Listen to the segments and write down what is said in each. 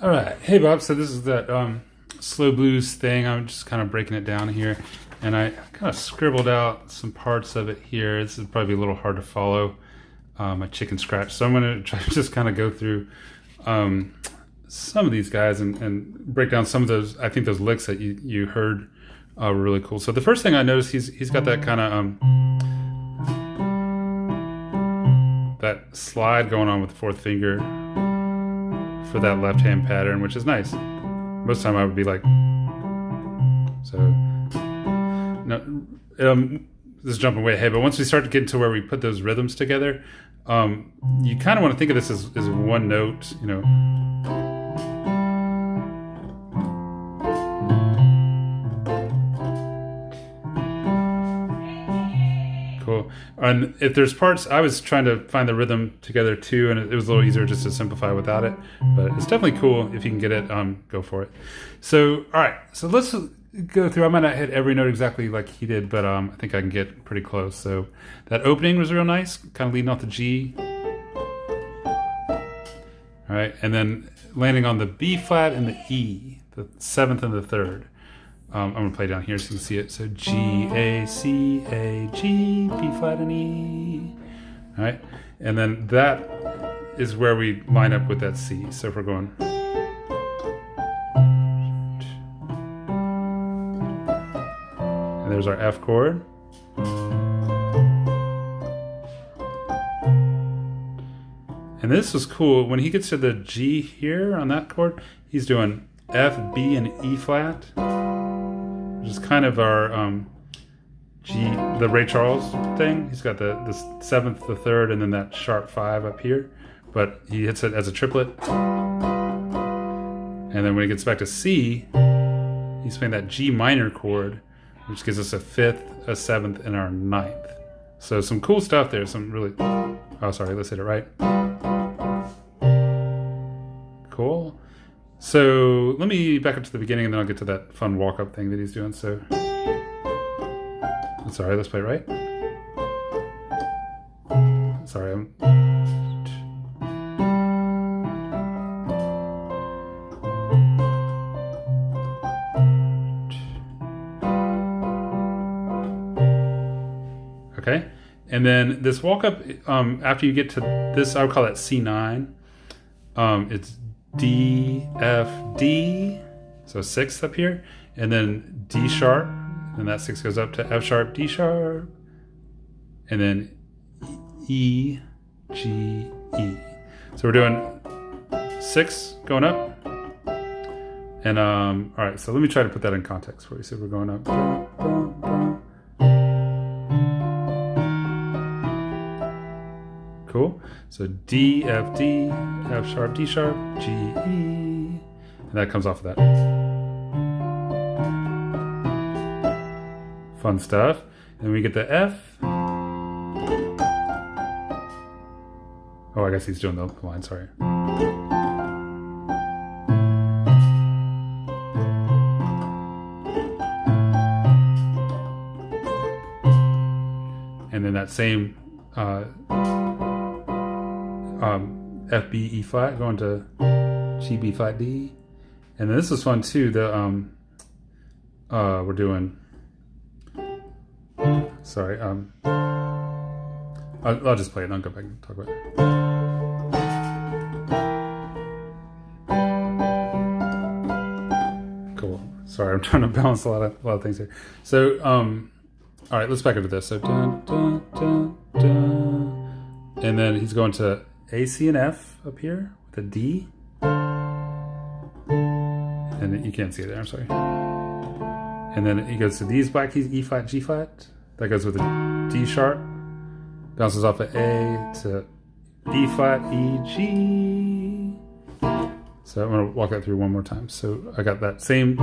All right. Hey, Bob. So this is that slow blues thing. I'm just kind of breaking it down here. And I kind of scribbled out some parts of it here. This is probably a little hard to follow, my chicken scratch. So I'm going to try to just kind of go through some of these guys and break down some of those. I think those licks that you heard were really cool. So the first thing I noticed, he's got that kind of that slide going on with the fourth finger for that left hand pattern, which is nice. Most of the time I would be like, so no, this is jumping way ahead, but once we start to get into where we put those rhythms together, you kind of want to think of this as one note, you know. Cool. And if there's parts, I was trying to find the rhythm together too, and it was a little easier just to simplify without it. But it's definitely cool if you can get it. Go for it. So, all right. So let's go through. I might not hit every note exactly like he did, but I think I can get pretty close. So that opening was real nice, kind of leading off the G. All right, and then landing on the B flat and the E, the seventh and the third. I'm going to play down here so you can see it. So G, A, C, A, G, B flat and E. All right. And then that is where we line up with that C. So if we're going. And there's our F chord. And this was cool. When he gets to the G here on that chord, he's doing F, B, and E flat. Which is kind of our G, the Ray Charles thing. He's got the seventh, the third, and then that sharp five up here. But he hits it as a triplet. And then when he gets back to C, he's playing that G minor chord, which gives us a fifth, a seventh, and our ninth. So some cool stuff there. Some really, oh sorry, let's hit it right. Cool. So let me back up to the beginning and then I'll get to that fun walk-up thing that he's doing. So, sorry, let's play it right. Sorry, okay. And then this walk-up, after you get to this, I would call that C9. It's D, F, D, so sixth up here, and then D sharp, and that six goes up to F sharp, D sharp, and then E, G, E. So we're doing six going up, and all right, so let me try to put that in context for you. So we're going up. Cool. So D, F, D, F sharp, D sharp, G, E. And that comes off of that. Fun stuff. And we get the F. Oh, I guess he's doing the line, sorry. And then that same F, B, E flat going to G, B flat, D. And then this is fun too. The we're doing, sorry, I'll just play it and I'll go back and talk about it. Cool. Sorry, I'm trying to balance a lot of things here. So all right, let's back up to this. So dun, dun, dun, dun. And then he's going to A, C, and F up here with a D. And you can't see it there, I'm sorry. And then he goes to these black keys, E flat, G flat. That goes with a D sharp. Bounces off of A to E flat, E, G. So I'm gonna walk that through one more time. So I got that same,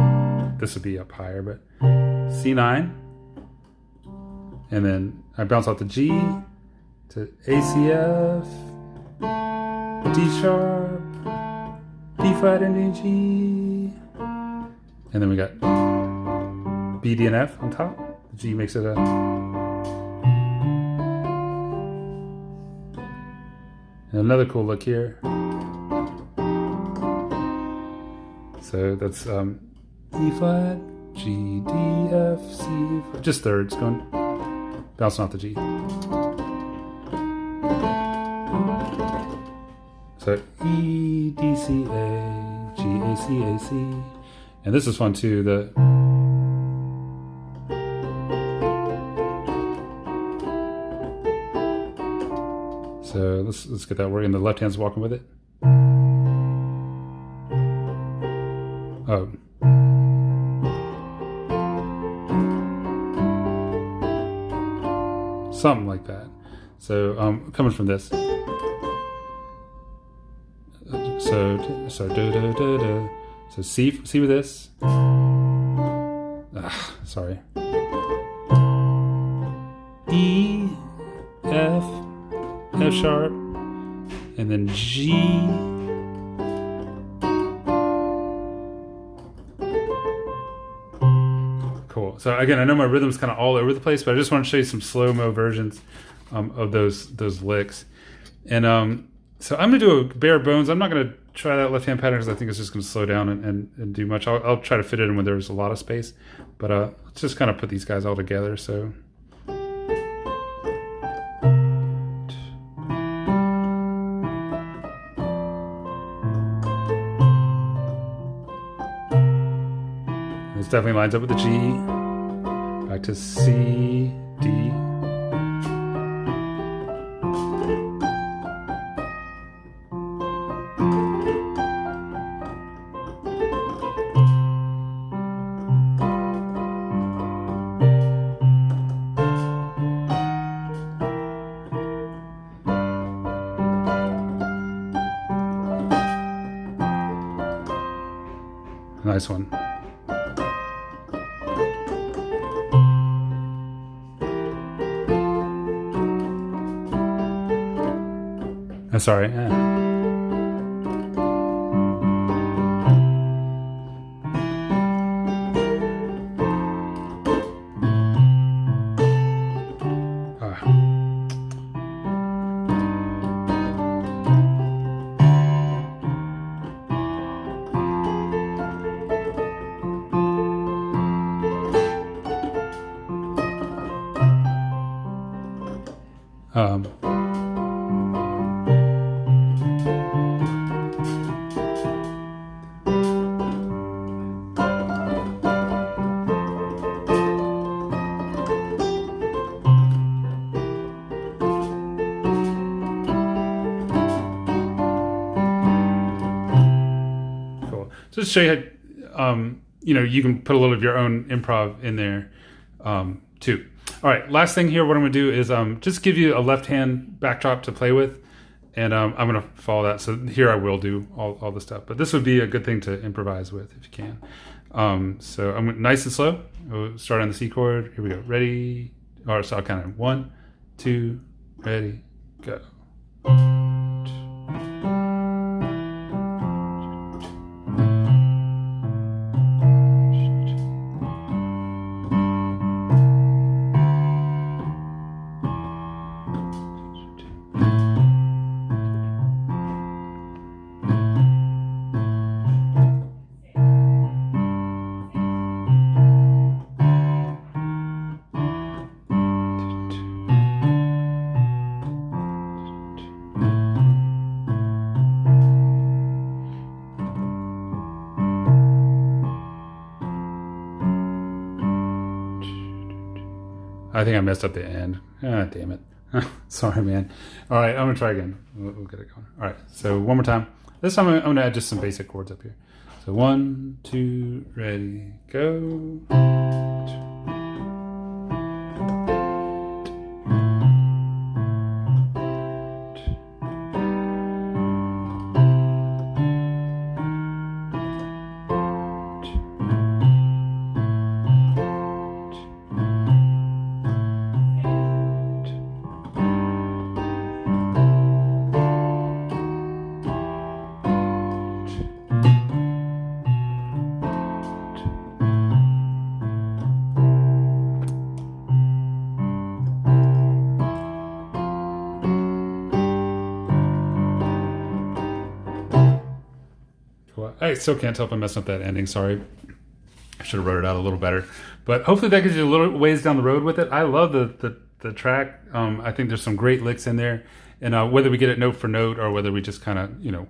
this would be up higher, but C9. And then I bounce off the G to A, C, F. D sharp, D flat, and D, G. And then we got B, D, and F on top. The G makes it a. And another cool look here. So that's E flat, G, D, F, C, just thirds, going bouncing off the G. So E, D, C, A, G, A, C, A, C. And this is fun too, so let's get that working. The left hand's walking with it. Oh. Something like that. So coming from this. So do do do do. So C with this. Sorry. E, F, F sharp, and then G. Cool. So again, I know my rhythm's kind of all over the place, but I just want to show you some slow-mo versions of those licks. And so I'm going to do a bare bones. I'm not going to try that left-hand pattern because I think it's just going to slow down and do much. I'll try to fit it in when there's a lot of space. But let's just kind of put these guys all together. So. This definitely lines up with the G. Back to C, D. Nice one. Sorry. Just to show you how, you can put a little of your own improv in there too. All right, last thing here, what I'm going to do is just give you a left-hand backdrop to play with, and I'm going to follow that. So here I will do all the stuff, but this would be a good thing to improvise with if you can. So I'm nice and slow. We'll start on the C chord. Here we go. Ready? Or so I'll count it. 1, 2, ready, go. I think I messed up the end. Damn it. Sorry, man. All right, I'm going to try again. We'll get it going. All right, so one more time. This time I'm going to add just some basic chords up here. So 1, 2, ready, go. still can't tell if I'm messing up that ending. Sorry. I should have wrote it out a little better. But hopefully that gives you a little ways down the road with it. I love the track. I think there's some great licks in there. And whether we get it note for note or whether we just kind of,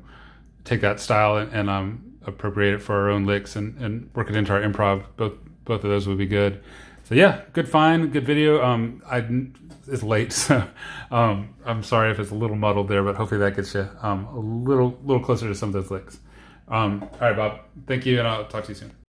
take that style and appropriate it for our own licks and work it into our improv, both of those would be good. So yeah, good find, good video. It's late, so I'm sorry if it's a little muddled there, but hopefully that gets you a little closer to some of those licks. All right, Bob, thank you, and I'll talk to you soon.